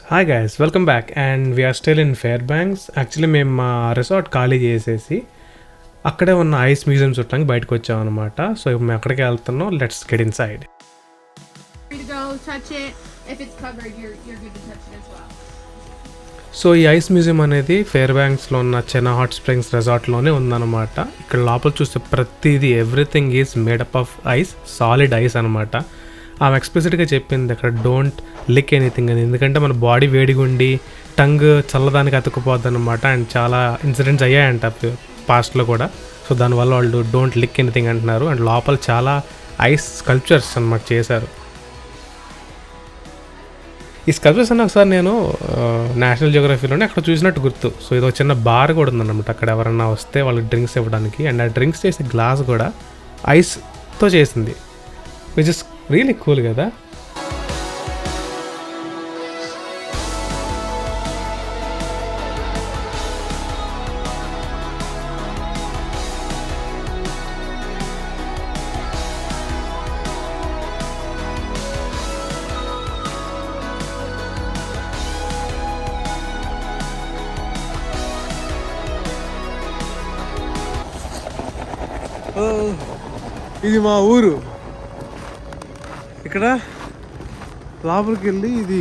Hi guys, welcome back and we are still in Fairbanks. Actually మేము మా resort ఖాళీ చేసేసి అక్కడే ఉన్న ఐస్ మ్యూజియం చూడటానికి బయటకు వచ్చామన్నమాట. సో ఇప్పుడు మేము అక్కడికి వెళ్తున్నాం. Let's get in side. So ఈ ఐస్ మ్యూజియం అనేది ఫేర్ బ్యాంక్స్లో ఉన్న చెన్నా హాట్ స్ప్రింగ్స్ రిసార్ట్లోనే ఉందన్నమాట. ఇక్కడ లోపల చూస్తే ప్రతిదీ everything is made up of ice, solid ice అనమాట. ఆమె ఎక్స్ప్లిసిట్గా చెప్పింది అక్కడ డోంట్ లిక్ ఎనీథింగ్ అని, ఎందుకంటే మన బాడీ వేడిగా ఉండి టంగ్ చల్లదానికి అతుక్కుపోద్ది అనమాట. అండ్ చాలా ఇన్సిడెంట్స్ అయ్యాయంట పాస్ట్లో కూడా. సో దానివల్ల వాళ్ళు డోంట్ లిక్ ఎనీథింగ్ అంటున్నారు. అండ్ లోపల చాలా ఐస్ స్కల్ప్చర్స్ అనమాట చేశారు. ఈ స్కల్ప్చర్స్ అన్న ఒకసారి నేను నేషనల్ జియోగ్రఫీలోనే అక్కడ చూసినట్టు గుర్తు. సో ఇది ఒక చిన్న బార్ కూడా ఉందన్నమాట అక్కడ ఎవరన్నా వస్తే వాళ్ళకి డ్రింక్స్ ఇవ్వడానికి. అండ్ ఆ డ్రింక్స్ చేసే గ్లాస్ కూడా ఐస్తో చేసింది, విచ్ ఇస్ రియలీ కూల్ కదా. ఇది మా ఊరు. ఇక్కడ లోపలికి వెళ్ళి ఇది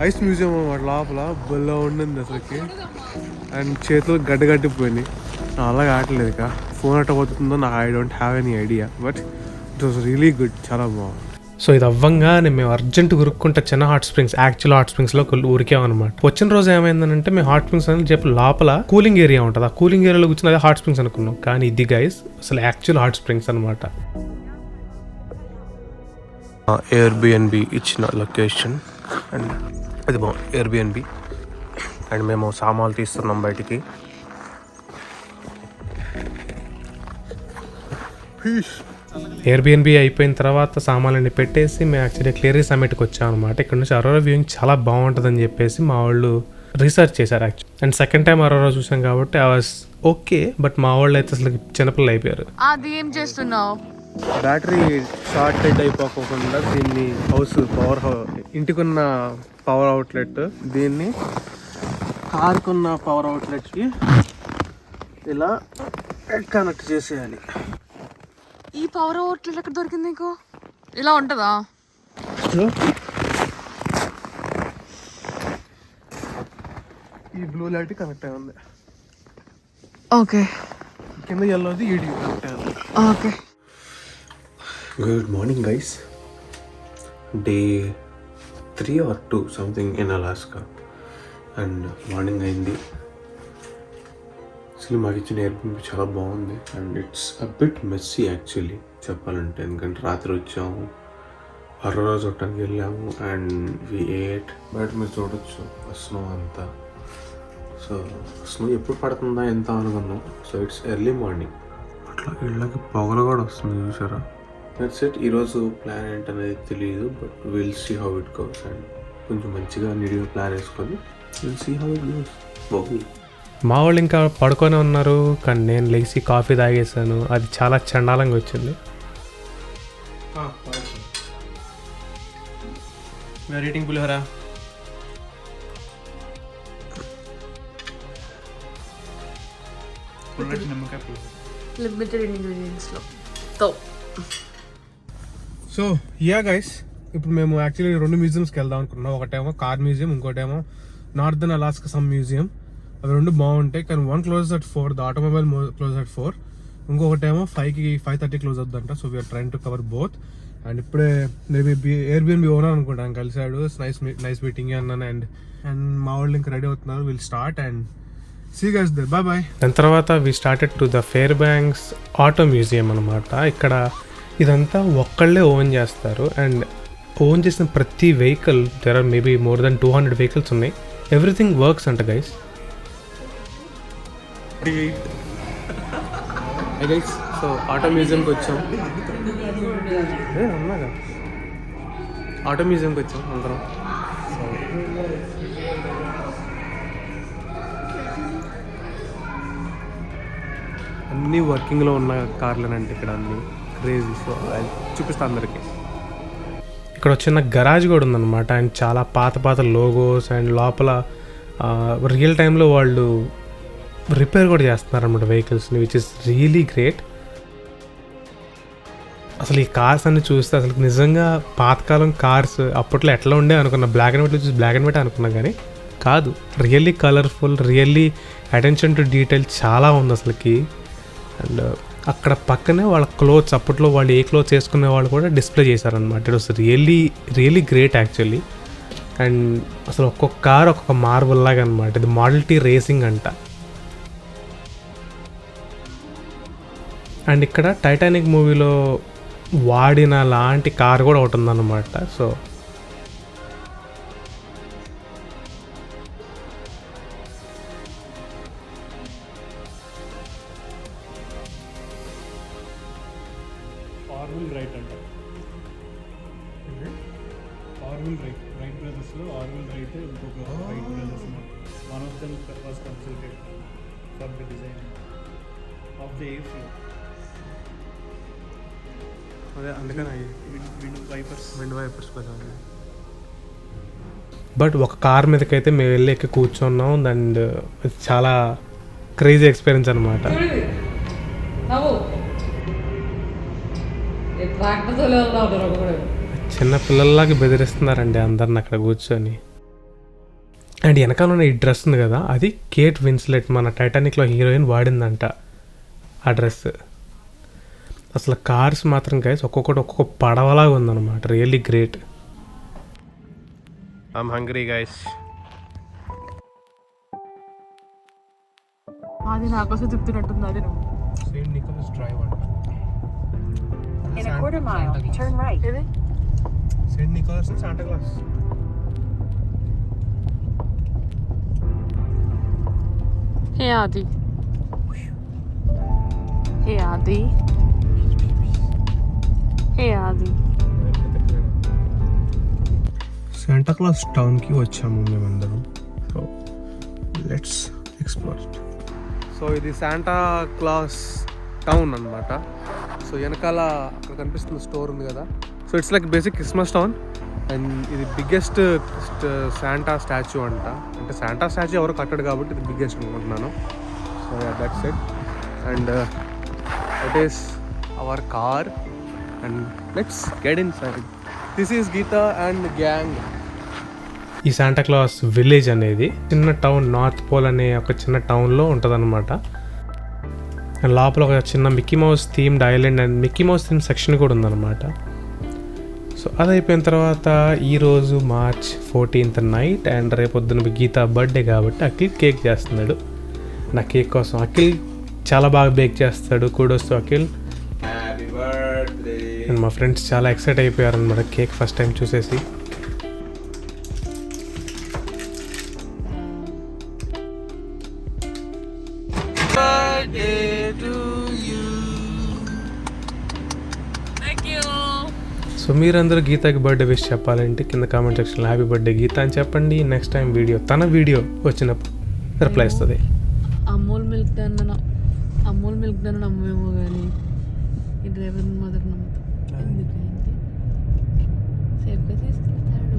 ఐస్ మ్యూజియం అన్నమాట. లోపల బల్ల ఉండింది అసలుకి. అండ్ చేతులు గడ్డగట్టిపోయినాయి. అలాగే ఆటలేదు. ఇక ఫోన్ అట్ట పోతుందో నాకు I don't have any idea, but it was really good. చాలా బాగుంది. సో ఇది అవ్వంగానే మేము అర్జెంట్ గురుక్కుంటే చిన్న హాట్ స్ప్రింగ్స్, యాక్చువల్ హాట్ స్ప్రింగ్స్లో ఊరికామన్నమాట. వచ్చిన రోజు ఏమైందంటే మేము హాట్ స్ప్రింగ్స్ అని చెప్పి లోపల కూలింగ్ ఏరియా ఉంటుంది, ఆ కూలింగ్ ఏరియాలో కూర్చొని అదే హాట్ స్ప్రింగ్స్ అనుకున్నాం. కానీ ఇది గైస్ అసలు యాక్చువల్ హాట్ స్ప్రింగ్స్ అనమాట. ఎయిర్బిఎన్బి ఇచ్చిన లొకేషన్ అండ్ అది బాగుంది ఎయిర్బిఎన్బి. అండ్ మేము సామాన్లు తీస్తున్నాం బయటికి. ఎయిర్బిఎన్బి అయిపోయిన తర్వాత సామాన్లన్నీ పెట్టేసి మేము యాక్చువల్లీ క్లియరీ సమ్మిట్కి వచ్చాం అనమాట. ఇక్కడ నుంచి అరోరా వ్యూయింగ్ చాలా బాగుంటుందని చెప్పేసి మా వాళ్ళు రీసెర్చ్ చేశారు actually. And second time aurora చూసాం కాబట్టి ఐ వాస్ ఓకే, బట్ మా వాళ్ళు అయితే అసలు చిన్నపిల్లలు అయిపోయారు. అది ఏం చేస్తున్నావు? బ్యాటరీ షార్టెడ్ అయిపోకుండా దీన్ని పవర్ ఇంటికున్న పవర్ అవుట్లెట్, దీన్ని కార్కున్న పవర్ అవుట్లెట్కి ఇలా కనెక్ట్ చేసేయాలి. ఈ పవర్ అవుట్లెట్ ఎక్కడ దొరికింది నీకు? ఇలా ఉంటుందా? ఈ బ్లూ లైట్ కనెక్ట్ అయి ఉంది. ఓకే, కింద ఎల్లోది ఈడి కనెక్ట్ అయి ఉంది. Okay. Good morning guys. Day 3 or 2 something in Alaska. And morning అయింది. అసలు మాకు ఇచ్చిన ఎయిర్బిఎన్బి చాలా బాగుంది. And it's a bit messy actually చెప్పాలంటే, ఎందుకంటే రాత్రి వచ్చాము, అరోరా చూడటానికి వెళ్ళాము అండ్ వి ఏట్. బయట మీరు చూడొచ్చు స్నో అంతా. సో స్నో ఎప్పుడు పడుతుందా ఎంత అనుకున్నాం. So it's early morning. అట్లా ఇళ్ళకి పొగలు కూడా వస్తుంది చూసారా. That's it. ఈరోజు ప్లాన్ ఏంటనేది తెలియదు, but will see how it goes. And కొంచెం మంచిగా నీట్గా ప్లాన్ వేసుకొని will see how it goes. బాగుంది. మా వాళ్ళు ఇంకా పడుకొని ఉన్నారు, కానీ నేను లేచి కాఫీ తాగేసాను. అది చాలా చండాలంగా వచ్చింది. పులిహోరా. లిమిటెడ్ ఇంగ్రీడియంట్స్లో తో. సో యా గైస్, ఇప్పుడు మేము యాక్చువల్లీ 2 మ్యూజియంస్కి వెళ్దాం అనుకున్నాం. ఒకటేమో కార్ మ్యూజియం, ఇంకోటేమో నార్దర్న్ అలాస్కా సమ్ మ్యూజియం. అవి 2 బాగుంటాయి, కానీ one close at 4, the automobile close at 4. ఇంకొకటేమో 5:30 క్లోజ్ అవుతుందంట. So we're trying to cover both. And ఇప్పుడే మేబీ ఎయిర్బిఎన్బి ఓనర్ అనుకుంటాను కలిసాడు. నైస్ మీటింగ్ అన్నాను. అండ్ మా వాళ్ళు ఇంకా రెడీ అవుతున్నారు. Will start and see guys there. Bye bye. దాని తర్వాత we started to the Fairbanks auto museum అనమాట. ఇక్కడ ఇదంతా ఒక్కళ్ళే ఓన్ చేస్తారు. అండ్ ఓన్ చేసిన ప్రతి vehicle, there or maybe more than 200 vehicles ఉన్నాయి. ఎవ్రీథింగ్ వర్క్స్ అంట గైస్. సో ఆటో మ్యూజియంకి వచ్చాం. అన్నాగా ఆటో మ్యూజియంకి వచ్చాం అందరం. అన్నీ వర్కింగ్లో ఉన్న కార్లేనంటే ఇక్కడ అన్నీ క్రేజీ. సో చూపిస్తా అందరికీ. ఇక్కడ చిన్న గరాజ్ కూడా ఉందన్నమాట. అండ్ చాలా పాత పాత లోగోస్ అండ్ లోపల రియల్ టైంలో వాళ్ళు రిపేర్ కూడా చేస్తున్నారన్నమాట వెహికల్స్ని, విచ్ ఇస్ రియలీ గ్రేట్. అసలు ఈ కార్స్ అన్ని చూస్తే అసలు నిజంగా పాతకాలం కార్స్ అప్పట్లో ఎట్లా ఉండే అనుకున్నా. బ్లాక్ అండ్ వైట్లో చూసి బ్లాక్ అండ్ వైట్ అనుకున్నా, కానీ కాదు, really colourful, really attention to detail చాలా ఉంది అసలుకి. అండ్ అక్కడ పక్కనే వాళ్ళ క్లోత్స్, అప్పట్లో వాళ్ళు ఏ క్లోత్స్ వేసుకునే వాళ్ళు కూడా డిస్ప్లే చేశారనమాట. It was really great actually. And అసలు ఒక్కొక్క కార్ ఒక్కొక్క మార్బుల్ లాగా అనమాట. ఇది మోడల్ టీ రేసింగ్ అంట. అండ్ ఇక్కడ టైటానిక్ మూవీలో వాడిన లాంటి కార్ కూడా ఒకటి ఉందన్నమాట. సో ఆర్విల్ రైట్ అంట. ఆర్విల్ రైట్ బ్రదర్స్లో ఆర్విల్ రైట్ ఇంకొక right brothers one of them was consulted for the design of the air flow. అదే అందుకని విండ్ వైపర్స్ బట్ ఒక కార్ మీదకైతే మేము వెళ్ళి ఎక్కి కూర్చున్నాం. అండ్ చాలా క్రేజీ ఎక్స్పీరియన్స్ అనమాట. చిన్న పిల్లల్లాగా బెదిరిస్తున్నారండి అందరిని అక్కడ కూర్చొని. అండ్ వెనకాల ఉన్న ఈ డ్రెస్ ఉంది కదా, అది కేట్ విన్స్లెట్, మన టైటానిక్లో హీరోయిన్ వాడిందంట ఆ డ్రెస్. అసలు కార్స్ మాత్రం గైస్ ఒక్కొక్కటి ఒక్కొక్క పడవలాగా ఉందన్నమాట. Really great. I'm hungry guys. అది నాకోసం చెప్తున్నట్టుంది. అది నువ్వు సెయింట్ నికోలస్ డ్రైవ్ అంట. In a quarter mile, turn right. ఇది సెయింట్ నికోలస్ శాంటా క్లాస్. హే ఆది, హే ఆది, హే ఆది. శాంటా క్లాస్ టౌన్కి వచ్చాము మేమందరం. So let's explore it. So ఇది శాంటా క్లాస్ టౌన్ అనమాట. సో వెనకాల అక్కడ కనిపిస్తున్న స్టోర్ ఉంది కదా, so it's like basic Christmas town. And ఇది బిగ్గెస్ట్ శాంటా స్టాచ్యూ అంట. అంటే శాంటా స్టాచ్యూ ఎవరు కట్టడు కాబట్టి ఇది బిగ్గెస్ట్ అనుకుంటున్నాను. So that's it. And it is our car and let's get inside. This is Geeta and gang. ఈ శాంటా క్లాస్ విలేజ్ అనేది చిన్న టౌన్, నార్త్ పోల్ అనే ఒక చిన్న టౌన్లో ఉంటుందన్నమాట. అండ్ లోపల ఒక చిన్న Mickey mouse themed island and Mickey mouse theme section కూడా ఉందన్నమాట. సో అది అయిపోయిన తర్వాత ఈరోజు March 14th నైట్ అండ్ రేపొద్దున గీతా బర్త్డే కాబట్టి అఖిల్ కేక్ చేస్తున్నాడు. నా కేక్ కోసం అఖిల్ చాలా బాగా బేక్ చేస్తాడు. కూడోస్ అఖిల్. అండ్ మా ఫ్రెండ్స్ చాలా ఎక్సైట్ అయిపోయారు అనమాట కేక్ ఫస్ట్ టైం చూసేసి. సో మీరందరూ గీతాకి బర్త్డే విష్ చెప్పాలంటే కింద కామెంట్ సెక్షన్లో హ్యాపీ బర్త్డే గీతా అని చెప్పండి. నెక్స్ట్ టైం తన వీడియో వచ్చినప్పుడు రిప్లై ఇస్తుంది. అమూల్ మిల్క్ దాన్ని నమ్మేమో కానీ ఈ డ్రైవర్ మదర్ నమ్ముతాం. ఎందుకంటే సేఫ్గా తీసుకెళ్తాడు.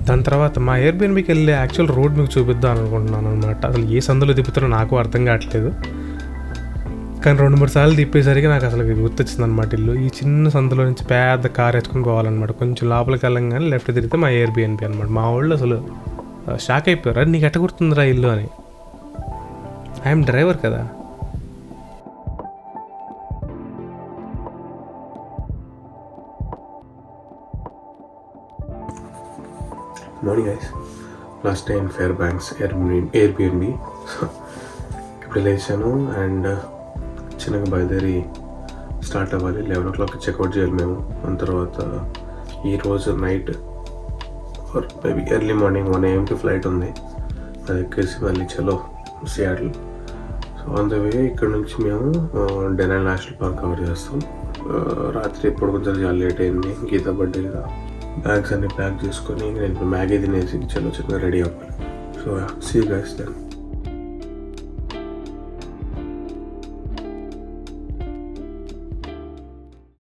దాని తర్వాత మా ఎయిర్బిఎన్బికి వెళ్ళే యాక్చువల్ రోడ్ మీకు చూపిద్దాం అనుకుంటున్నాను అనమాట. అసలు ఏ సందులో తిప్పుతారో నాకు అర్థం కావట్లేదు. కానీ 2-3 సార్లు తిప్పేసరికి నాకు అసలు గుర్తొచ్చింది అనమాట ఇల్లు. ఈ చిన్న సందులో నుంచి పెద్ద కార్ ఎత్తుకొని పోవాలన్నమాట. కొంచెం లోపలికి వెళ్ళంగానే లెఫ్ట్ తిరిగితే మా ఎయిర్బిఎన్బి అనమాట. మా వాళ్ళు అసలు షాక్ అయిపోయారు, అది నీకు ఎట్ట గుర్తుందిరా ఇల్లు అని. ఐఎమ్ డ్రైవర్ కదా. Morning guys, last time fair banks Airbnb. ఇప్పుడు లేచాను అండ్ చిన్నగా బయలుదేరి స్టార్ట్ అవ్వాలి. 11 o'clock చెక్అవుట్ చేయాలి మేము. దాని తర్వాత ఈరోజు night or maybe early morning 1 AM flight ఉంది. అది ఎక్కేసి మళ్ళీ చలో Seattle. So on the way ఇక్కడ నుంచి మేము డెనైల్ నేషనల్ పార్క్ కవర్ చేస్తాం. రాత్రి ఎప్పుడు కొంచెం చాలా లేట్ అయింది, గీతా బర్త్డే కదా. బ్యాగ్స్ అన్ని ప్యాక్ చేసుకొని నేను ఇప్పుడు మ్యాగీ తినేసి చలో చిన్నగా రెడీ అవ్వాలి. So see you guys then.